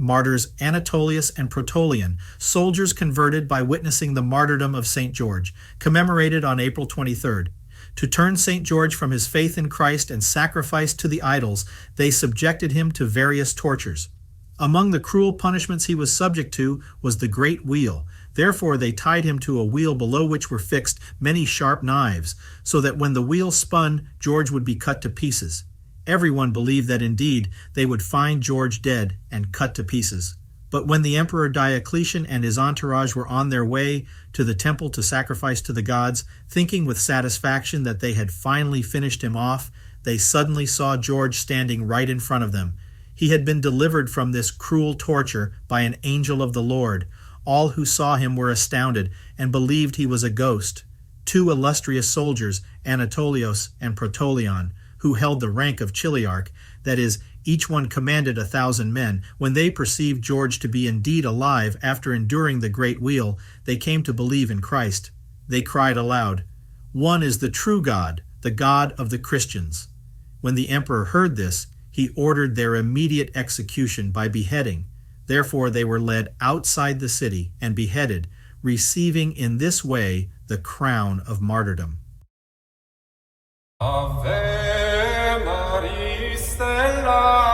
Martyrs Anatolius and Protoleon, soldiers converted by witnessing the martyrdom of St. George, commemorated on April 23rd. To turn St. George from his faith in Christ and sacrifice to the idols, they subjected him to various tortures. Among the cruel punishments he was subject to was the great wheel. Therefore they tied him to a wheel below which were fixed many sharp knives, so that when the wheel spun, George would be cut to pieces. Everyone believed that indeed they would find George dead and cut to pieces. But when the Emperor Diocletian and his entourage were on their way to the temple to sacrifice to the gods, thinking with satisfaction that they had finally finished him off, they suddenly saw George standing right in front of them. He had been delivered from this cruel torture by an angel of the Lord. All who saw him were astounded and believed he was a ghost. Two illustrious soldiers, Anatolius and Protoleon, who held the rank of chiliarch, that is, each one commanded 1,000 men, when they perceived George to be indeed alive after enduring the great wheel, they came to believe in Christ. They cried aloud, "One is the true God, the God of the Christians." When the emperor heard this, he ordered their immediate execution by beheading. Therefore they were led outside the city and beheaded, receiving in this way the crown of martyrdom. Ave Maria Stella